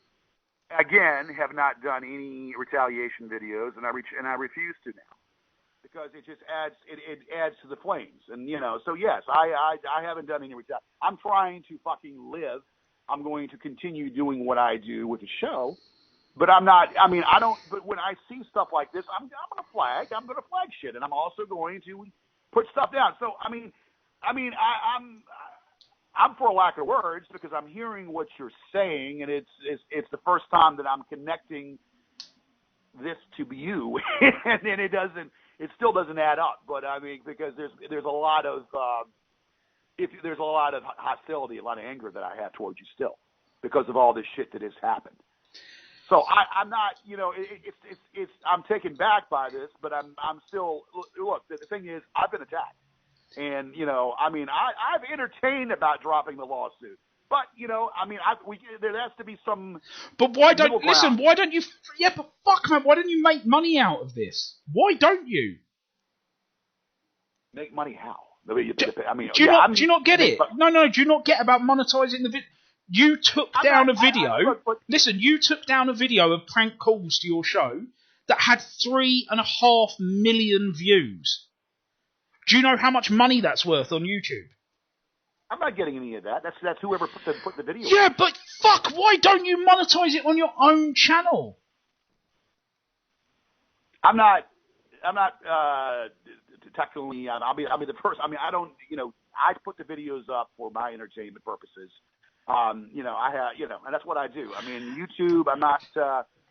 again, have not done any retaliation videos, and I refuse to now, because it just adds it adds to the flames. And so yes, I haven't done any retaliation. I'm trying to fucking live. I'm going to continue doing what I do with the show, but I'm not. I mean, I don't. But when I see stuff like this, I'm gonna flag. I'm gonna flag shit, and I'm also going to put stuff down. So I'm for a lack of words, because I'm hearing what you're saying, and it's the first time that I'm connecting this to you, and then it still doesn't add up. But I mean, because there's a lot of there's a lot of hostility, a lot of anger that I have towards you still, because of all this shit that has happened. So I'm not, I'm taken back by this, but I'm still, look, the thing is, I've been attacked. And, I've entertained about dropping the lawsuit. But, there has to be some. But why don't you, yeah, but fuck, man, why don't you make money out of this? Why don't you? Make money how? Do you not get it? No, do you not get about monetizing the video? You took down a video. Listen, you took down a video of prank calls to your show that had 3.5 million views. Do you know how much money that's worth on YouTube? I'm not getting any of that. That's whoever put the video. Yeah, but fuck, why don't you monetize it on your own channel? I'm not technically. I'll be the first. I mean, I don't. I put the videos up for my entertainment purposes. I have, and that's what I do. I mean, YouTube, I'm not,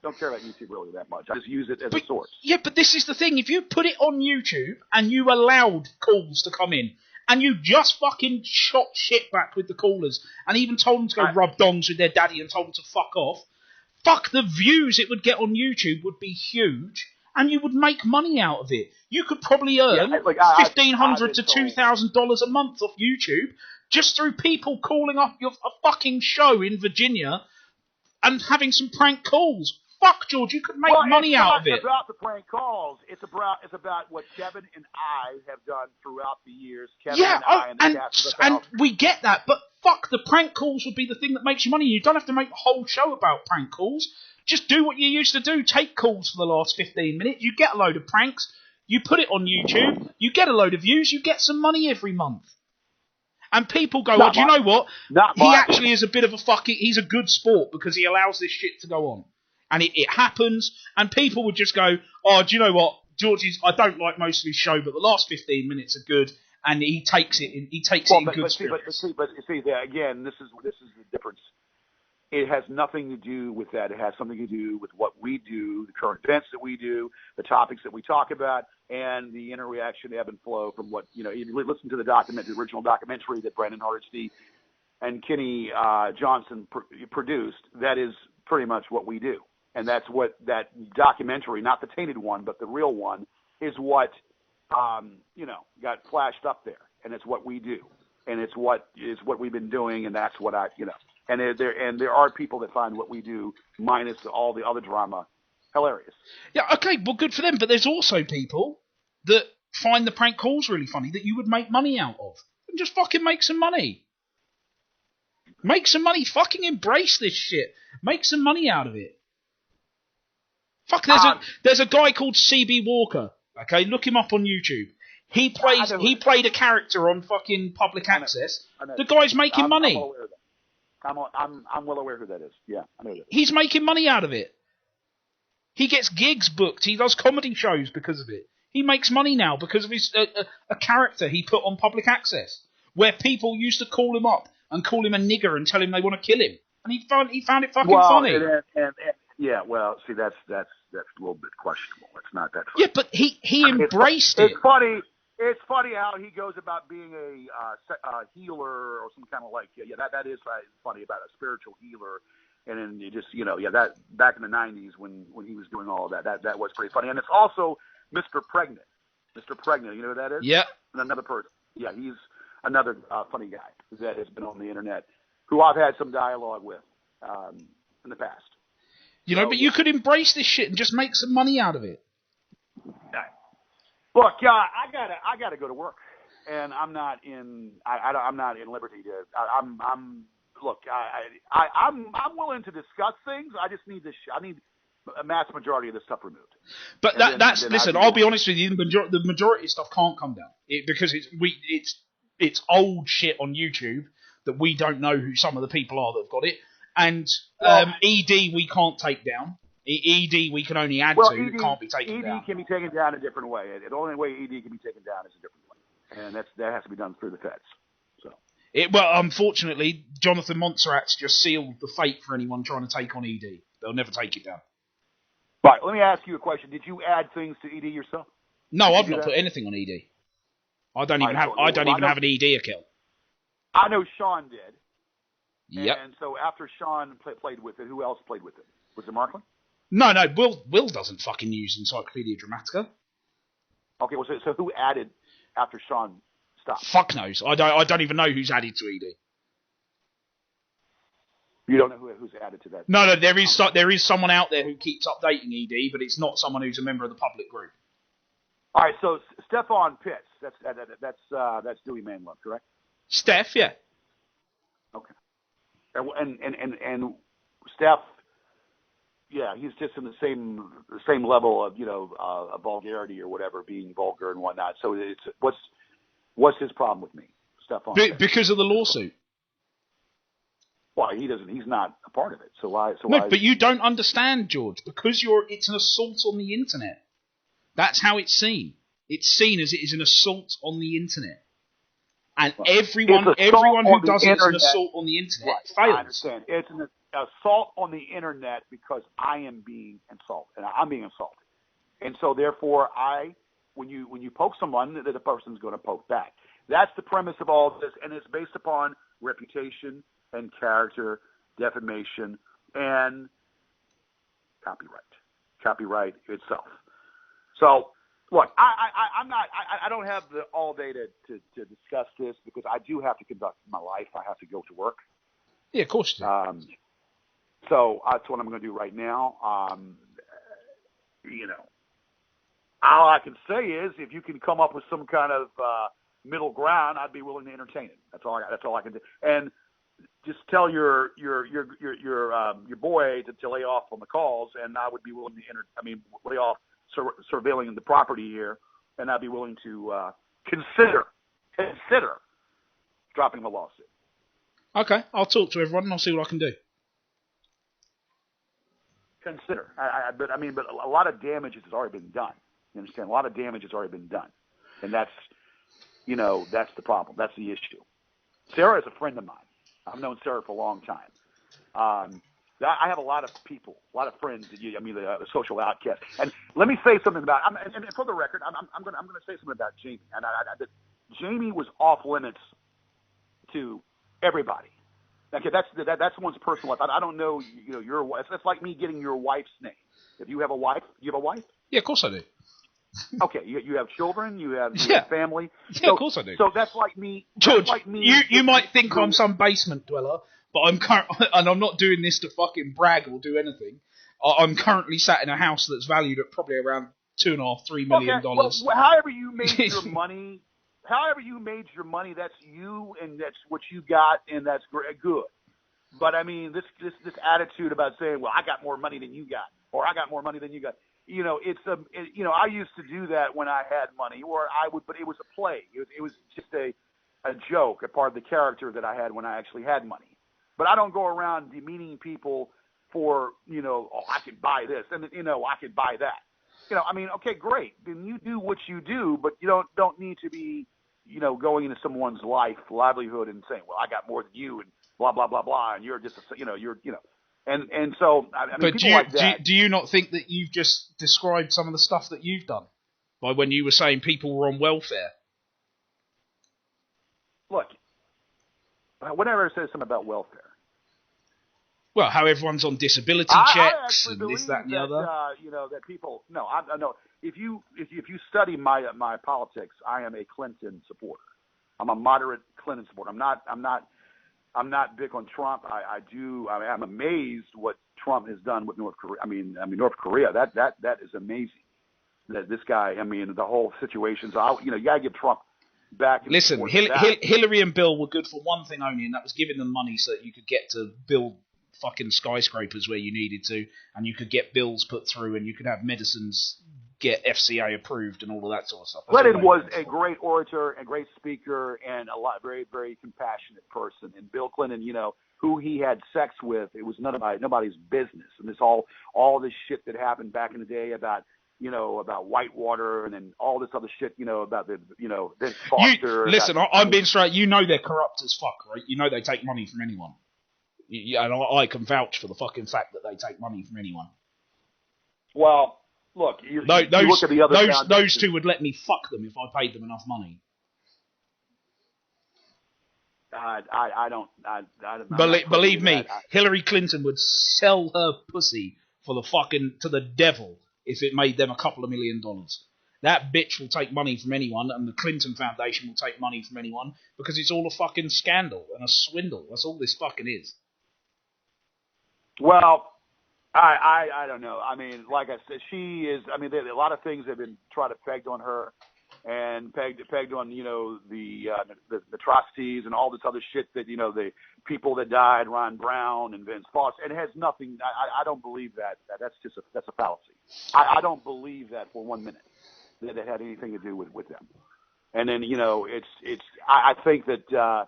don't care about YouTube really that much. I just use it as a source. Yeah, but this is the thing. If you put it on YouTube and you allowed calls to come in, and you just fucking shot shit back with the callers, and even told them to go rub dongs with their daddy and told them to fuck off, the views it would get on YouTube would be huge, and you would make money out of it. You could probably earn $1,500 to $2,000 a month off YouTube, just through people calling up a fucking show in Virginia and having some prank calls. Fuck, George, you could make money out of it. It's not about the prank calls. It's about what Kevin and I have done throughout the years. And we get that, but fuck, the prank calls would be the thing that makes you money. You don't have to make a whole show about prank calls. Just do what you used to do. Take calls for the last 15 minutes. You get a load of pranks. You put it on YouTube. You get a load of views. You get some money every month. And people go, do you know what? He actually is a bit of a he's a good sport because he allows this shit to go on. And it happens, and people would just go, do you know what? I don't like most of his show, but the last 15 minutes are good, and he takes it in good spirits. But see, again, this is the difference. It has nothing to do with that. It has something to do with what we do, the current events that we do, the topics that we talk about, and the interaction, ebb and flow from what, if you listen to the original documentary that Brandon Hardesty and Kenny Johnson produced, that is pretty much what we do. And that's what that documentary, not the tainted one, but the real one, is what, got flashed up there. And it's what we do. And it's what we've been doing, and that's what and there are people that find what we do, minus all the other drama, hilarious. Yeah, okay, well, good for them. But there's also people that find the prank calls really funny that you would make money out of. And just fucking make some money. Make some money. Fucking embrace this shit. Make some money out of it. Fuck, there's a guy called CB Walker. Okay, look him up on YouTube. He played a character on fucking public access. The guy's making money. I'm well aware who that is. Yeah, I know that. He's making money out of it. He gets gigs booked. He does comedy shows because of it. He makes money now because of his a character he put on public access, where people used to call him up and call him a nigger and tell him they want to kill him, and he found it fucking funny. Yeah, well, see, that's a little bit questionable. It's not that funny. Yeah, but he embraced it. It's funny. It's funny how he goes about being a healer or some kind of that is funny about a spiritual healer, and then you just that back in the 90s when he was doing all of that was pretty funny. And it's also Mr. Pregnant. Mr. Pregnant. You know who that is? Yeah. And another person. Yeah, he's another funny guy that has been on the internet, who I've had some dialogue with in the past. You know, but you could embrace this shit and just make some money out of it. Look, I gotta go to work, and I'm not in liberty to. I'm willing to discuss things. I just need I need a mass majority of this stuff removed. But listen. I'll be honest with you. The majority of stuff can't come down because it's old shit on YouTube that we don't know who some of the people are that have got it. And ED we can't take down. ED we can only add to. It can't be taken down. ED can be taken down a different way. The only way ED can be taken down is a different way, and that has to be done through the feds. So. Unfortunately, Jonathan Montserrat's just sealed the fate for anyone trying to take on ED. They'll never take it down. Right. Let me ask you a question. Did you add things to ED yourself? No, I've not put anything on ED. I don't even have an ED account. I know Sean did. Yep. And so after Sean played with it, who else played with it? Was it Markley? No. Will doesn't fucking use Encyclopedia Dramatica. Okay. Well, so who added after Sean stopped? Fuck knows. I don't even know who's added to ED. You don't know who's added to that? No. There is someone out there who keeps updating ED, but it's not someone who's a member of the public group. All right. So Stefan Pitts. That's Dewey Manlove, correct? Steph, yeah. Okay. And Steph, yeah, he's just in the same level of of vulgarity or whatever, being vulgar and whatnot. So what's his problem with me, Stefan? Because of the lawsuit. Well, he's not a part of it. So why? But you don't understand, George. Because it's an assault on the internet. That's how it's seen. It's seen as it is an assault on the internet. And everyone who does it is an assault on the internet. Fails. I understand. It's an assault on the internet because I am being insulted, and I'm being assaulted. And so, therefore, when you poke someone, the person's going to poke back. That's the premise of all this, and it's based upon reputation and character, defamation, and copyright itself. So. Look, I don't have all day to discuss this because I do have to conduct my life. I have to go to work. Yeah, of course you do. So that's what I'm going to do right now. All I can say is if you can come up with some kind of middle ground, I'd be willing to entertain it. That's all I can do. And just tell your boy to lay off on the calls, and I would be willing to lay off. Surveilling the property here, and I'd be willing to consider dropping the lawsuit. Okay, I'll talk to everyone and I'll see what I can do. Consider, but a lot of damage has already been done. You understand? A lot of damage has already been done, and that's the problem. That's the issue. Sarah is a friend of mine. I've known Sarah for a long time. I have a lot of people, a lot of friends. The social outcast. And let me say something about. And for the record, I'm going to say something about Jamie. And Jamie was off limits to everybody. Okay, that's one's personal life. I don't know. Your wife. It's like me getting your wife's name. If you have a wife, you have a wife. Yeah, of course I do. Okay, you have children. You have family. Yeah, of course I do. So that's like me. George, like me, you might think I'm some basement dweller. But and I'm not doing this to fucking brag or do anything. I'm currently sat in a house that's valued at probably around $2.5–3 million. Okay, well, however you made your money, that's you, and that's what you got, and that's good. But this attitude about saying, well, I got more money than you got, or I got more money than you got. I used to do that when I had money, but it was a play. It was just a joke, a part of the character that I had when I actually had money. But I don't go around demeaning people for, I could buy this and, I could buy that. Okay, great. Then you do what you do, but you don't need to be, going into someone's livelihood and saying, well, I got more than you and blah, blah, blah, blah. And you're just, and so, but people like that. Do you not think that you've just described some of the stuff that you've done by when you were saying people were on welfare? Look, whenever I say something about welfare. Well, how everyone's on disability checks and this, that, and the other. That people. No, if you study my politics, I am a Clinton supporter. I'm a moderate Clinton supporter. I'm not big on Trump. I'm amazed what Trump has done with North Korea. I mean North Korea. That is amazing. That this guy. I mean, the whole situation. So you gotta give Trump back. Listen, Hillary and Bill were good for one thing only, and that was giving them money so that you could get to build fucking skyscrapers where you needed to, and you could get bills put through, and you could have medicines get FCA approved and all of that sort of stuff. Clinton was a great orator, a great speaker, and very, very compassionate person. And Bill Clinton, who he had sex with, it was nobody's business. And all this shit that happened back in the day about Whitewater and then all this other shit, about Vince Foster. Listen, I'm being straight. They're corrupt as fuck, right? They take money from anyone. And I can vouch for the fucking fact that they take money from anyone. Well, look, you look at the other those two would let me fuck them if I paid them enough money. Believe me, Hillary Clinton would sell her pussy to the devil if it made them a couple of $1 million. That bitch will take money from anyone, and the Clinton Foundation will take money from anyone because it's all a fucking scandal and a swindle. That's all this fucking is. Well, I don't know. I mean, like I said, she is. I mean, a lot of things have been pegged on her, and pegged on the atrocities and all this other shit that the people that died, Ron Brown and Vince Foster. It has nothing. I don't believe that. That's a fallacy. I don't believe that for 1 minute that it had anything to do with them. And then I think that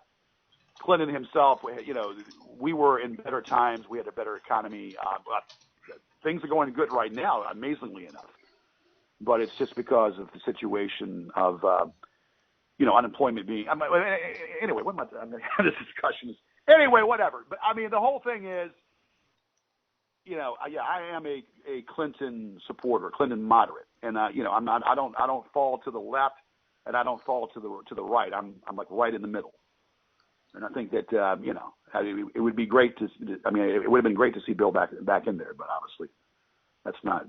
Clinton himself, we were in better times. We had a better economy. Things are going good right now, amazingly enough. But it's just because of the situation of, unemployment being. Anyway, what am I? This discussion is anyway, whatever. But I mean, the whole thing is, I am a Clinton supporter, Clinton moderate, and I don't fall to the left, and I don't fall to the right. I'm like right in the middle. And I think that it would be great to. I mean, it would have been great to see Bill back in there, but obviously, that's not.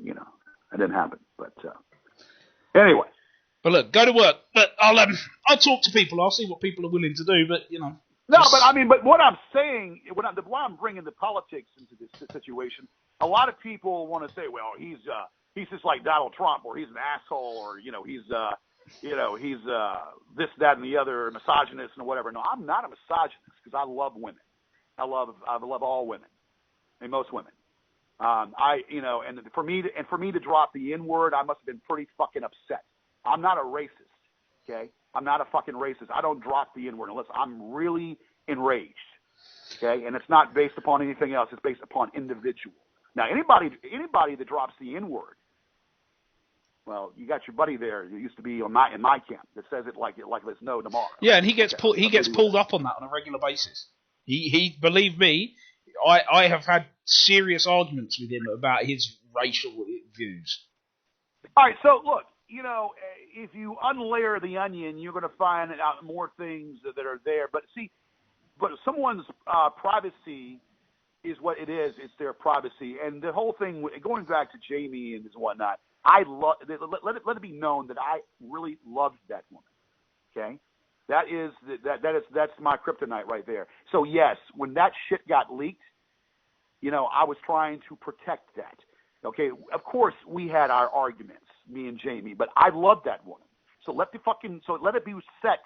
It didn't happen. But anyway. But look, go to work. But I'll talk to people. I'll see what people are willing to do. But No, but what I'm saying, why I'm bringing the politics into this situation, a lot of people want to say, well, he's just like Donald Trump, or he's an asshole, or he's this, that, and the other, misogynist and whatever. No, I'm not a misogynist because I love women. I love all women, and most women. And for me to drop the N-word, I must have been pretty fucking upset. I'm not a racist, okay? I'm not a fucking racist. I don't drop the N-word unless I'm really enraged, okay? And it's not based upon anything else. It's based upon individual. Now, anybody that drops the N-word, well, you got your buddy there who used to be in my camp that says it like there's no tomorrow. Yeah, and he gets pulled up on that on a regular basis. He believe me, I have had serious arguments with him about his racial views. All right, so look, if you unlayer the onion, you're going to find out more things that are there. But someone's privacy is what it is. It's their privacy, and the whole thing going back to Jamie and whatnot. Let it be known that I really loved that woman. Okay, that's my kryptonite right there. So yes, when that shit got leaked, I was trying to protect that. Okay, of course we had our arguments, me and Jamie, but I loved that woman. So let it be set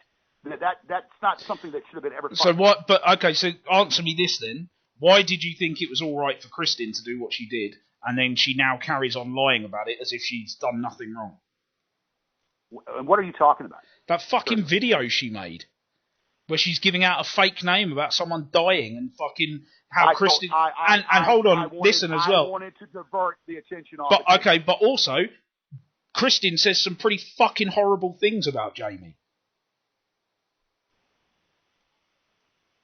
that's not something that should have been ever. So what? But okay, so answer me this then. Why did you think it was all right for Kristen to do what she did, and then she now carries on lying about it as if she's done nothing wrong? And what are you talking about? That fucking video she made, where she's giving out a fake name about someone dying and fucking how Kristen. Hold on, listen as well. I wanted to divert the attention off. But okay, but also, Kristen says some pretty fucking horrible things about Jamie.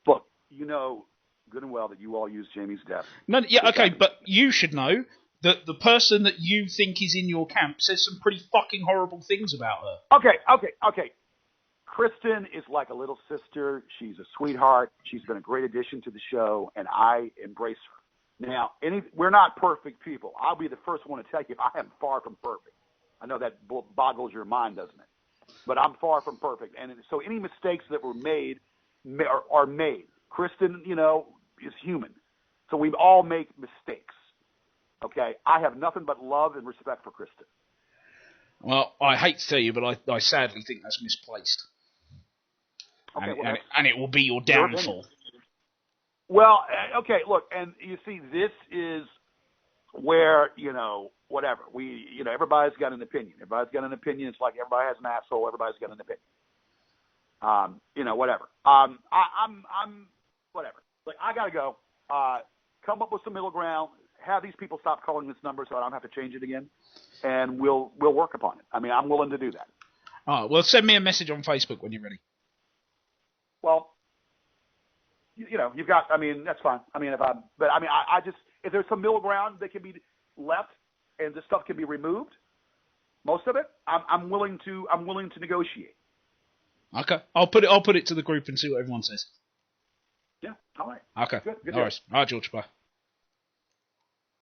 Look, good and well that you all use Jamie's death. No, yeah, okay, but you should know that the person that you think is in your camp says some pretty fucking horrible things about her. Okay. Kristen is like a little sister. She's a sweetheart. She's been a great addition to the show, and I embrace her. Now, we're not perfect people. I'll be the first one to tell you I am far from perfect. I know that boggles your mind, doesn't it? But I'm far from perfect. And so any mistakes that were made are made. Kristen, is human. So we all make mistakes. Okay? I have nothing but love and respect for Kristen. Well, I hate to tell you, but I sadly think that's misplaced. Okay, and it will be your downfall. Well, okay, look, and you see, this is where, whatever. Everybody's got an opinion. Everybody's got an opinion. It's like everybody has an asshole. Everybody's got an opinion. Whatever. I'm whatever. Like, I got to go. Come up with some middle ground. Have these people stop calling this number so I don't have to change it again. And we'll work upon it. I mean, I'm willing to do that. All right, well, send me a message on Facebook when you're ready. Well, you've got, that's fine. If there's some middle ground that can be left and this stuff can be removed, most of it, I'm willing to negotiate. Okay, I'll put it to the group and see what everyone says. Yeah, all right. Okay, Good. all right, George, bye.